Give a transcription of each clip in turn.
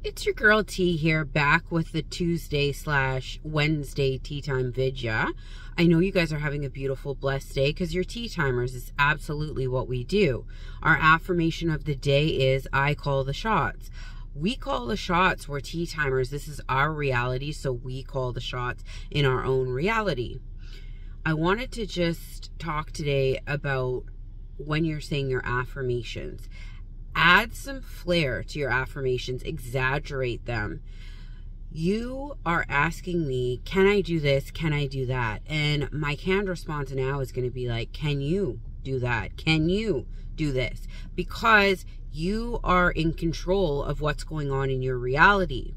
It's your girl T here, back with the Tuesday/Wednesday tea time vidya. I know you guys are having a beautiful, blessed day because you're tea timers. It's absolutely what we do. Our affirmation of the day is, I call the shots. We call the shots. We're tea timers. This is our reality, so we call the shots in our own reality. I wanted to just talk today about when you're saying your affirmations. Add some flair to your affirmations, exaggerate them. You are asking me, can I do this? Can I do that? And my canned response now is going to be like, can you do that? Can you do this? Because you are in control of what's going on in your reality.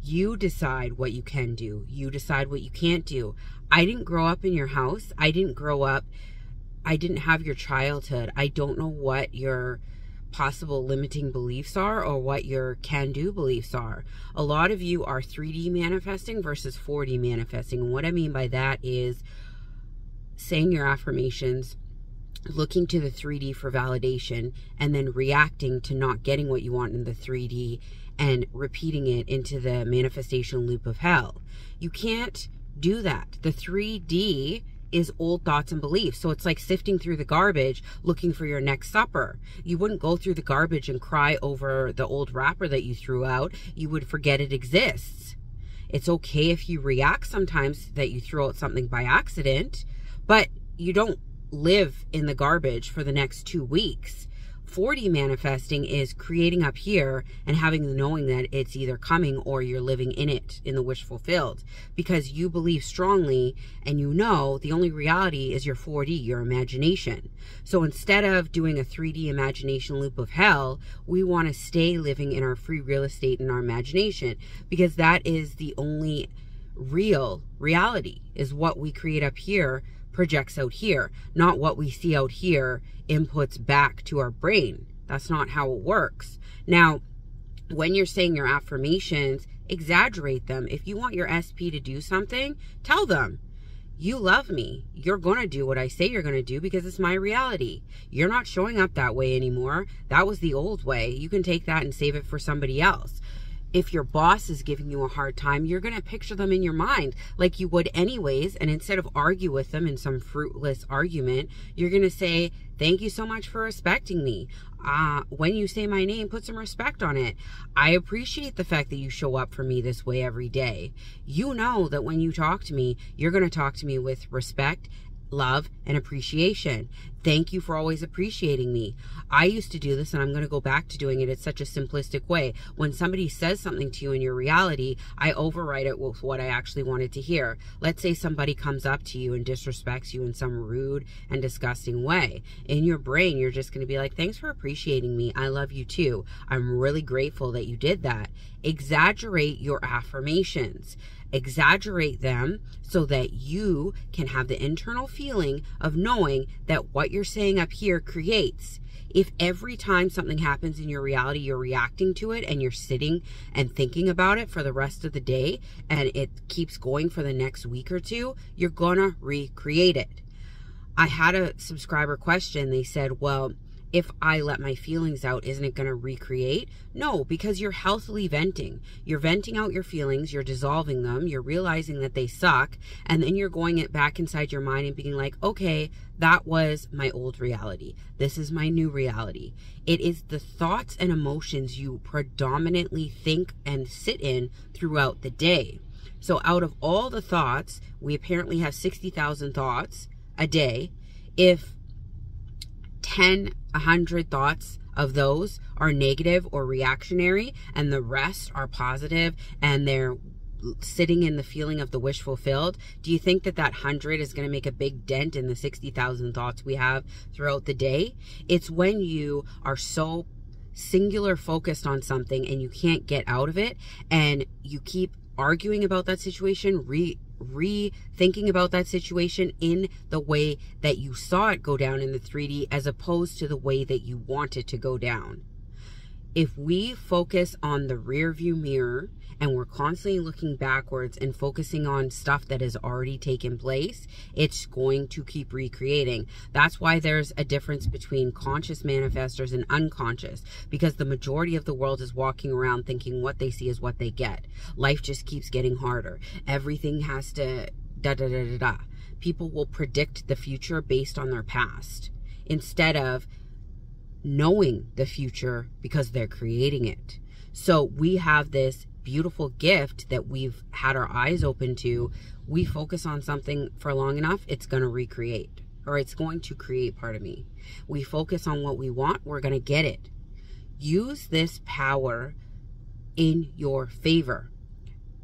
You decide what you can do. You decide what you can't do. I didn't grow up in your house. I didn't have your childhood. I don't know what your possible limiting beliefs are or what your can-do beliefs are. A lot of you are 3D manifesting versus 4D manifesting. And what I mean by that is saying your affirmations, looking to the 3D for validation, and then reacting to not getting what you want in the 3D and repeating it into the manifestation loop of hell. You can't do that. The 3D is old thoughts and beliefs. So it's like sifting through the garbage looking for your next supper. You wouldn't go through the garbage and cry over the old wrapper that you threw out. You would forget it exists. It's okay if you react sometimes that you throw out something by accident, but you don't live in the garbage for the next 2 weeks. 4D manifesting is creating up here and having the knowing that it's either coming or you're living in it, in the wish fulfilled, because you believe strongly and you know the only reality is your 4D, your imagination. So instead of doing a 3D imagination loop of hell, we want to stay living in our free real estate in our imagination, because that is the only real reality, is what we create up here projects out here, not what we see out here inputs back to our brain. That's not how it works. Now, when you're saying your affirmations, exaggerate them. If you want your SP to do something, tell them, you love me. You're going to do what I say you're going to do because it's my reality. You're not showing up that way anymore. That was the old way. You can take that and save it for somebody else. If your boss is giving you a hard time, you're going to picture them in your mind like you would anyways. And instead of argue with them in some fruitless argument, you're going to say, thank you so much for respecting me. When you say my name, put some respect on it. I appreciate the fact that you show up for me this way every day. You know that when you talk to me, you're going to talk to me with respect, love, and appreciation. Thank you for always appreciating me. I used to do this and I'm going to go back to doing it. It's such a simplistic way. When somebody says something to you in your reality, I overwrite it with what I actually wanted to hear. Let's say somebody comes up to you and disrespects you in some rude and disgusting way. In your brain, you're just going to be like, thanks for appreciating me. I love you too. I'm really grateful that you did that. Exaggerate your affirmations. Exaggerate them so that you can have the internal feeling of knowing that what you're saying up here creates. If every time something happens in your reality, you're reacting to it and you're sitting and thinking about it for the rest of the day and it keeps going for the next week or two, you're gonna recreate it. I had a subscriber question. They said, well, if I let my feelings out, isn't it going to recreate? No, because you're healthily venting. You're venting out your feelings, you're dissolving them, you're realizing that they suck, and then you're going it back inside your mind and being like, okay, that was my old reality. This is my new reality. It is the thoughts and emotions you predominantly think and sit in throughout the day. So out of all the thoughts, we apparently have 60,000 thoughts a day. If 100 thoughts of those are negative or reactionary and the rest are positive and they're sitting in the feeling of the wish fulfilled, do you think that 100 is going to make a big dent in the 60,000 thoughts we have throughout the day? It's when you are so singular focused on something and you can't get out of it and you keep arguing about that situation, rethinking about that situation in the way that you saw it go down in the 3D as opposed to the way that you want it to go down. If we focus on the rear view mirror and we're constantly looking backwards and focusing on stuff that has already taken place, it's going to keep recreating. That's why there's a difference between conscious manifestors and unconscious, because the majority of the world is walking around thinking what they see is what they get. Life just keeps getting harder. Everything has to da-da-da-da-da. People will predict the future based on their past instead of knowing the future because they're creating it. So we have this beautiful gift that we've had our eyes open to. We focus on something for long enough, it's going to recreate, or it's going to create, pardon me. We focus on what we want, we're going to get it. Use this power in your favor.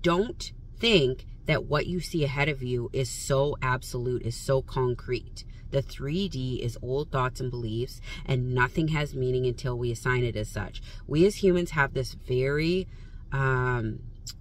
Don't think that what you see ahead of you is so absolute, is so concrete. The 3D is old thoughts and beliefs, and nothing has meaning until we assign it as such. We as humans have this very,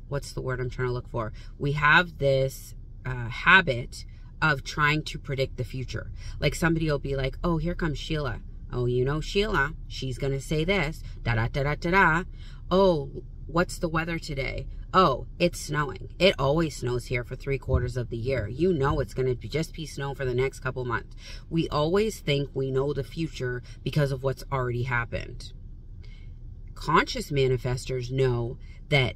what's the word I'm trying to look for? We have this habit of trying to predict the future. Like somebody will be like, oh, here comes Sheila. Oh, you know Sheila, she's going to say this, da-da-da-da-da-da. Oh, what's the weather today? Oh, it's snowing. It always snows here for 3/4 of the year. You know it's going to just be snow for the next couple months. We always think we know the future because of what's already happened. Conscious manifestors know that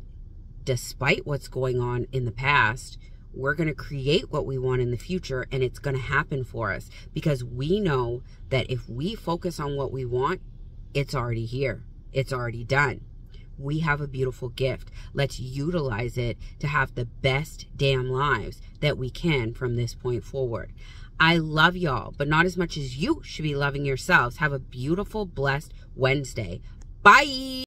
despite what's going on in the past, we're going to create what we want in the future, and it's going to happen for us because we know that if we focus on what we want, it's already here. It's already done. We have a beautiful gift. Let's utilize it to have the best damn lives that we can from this point forward. I love y'all, but not as much as you should be loving yourselves. Have a beautiful, blessed Wednesday. Bye.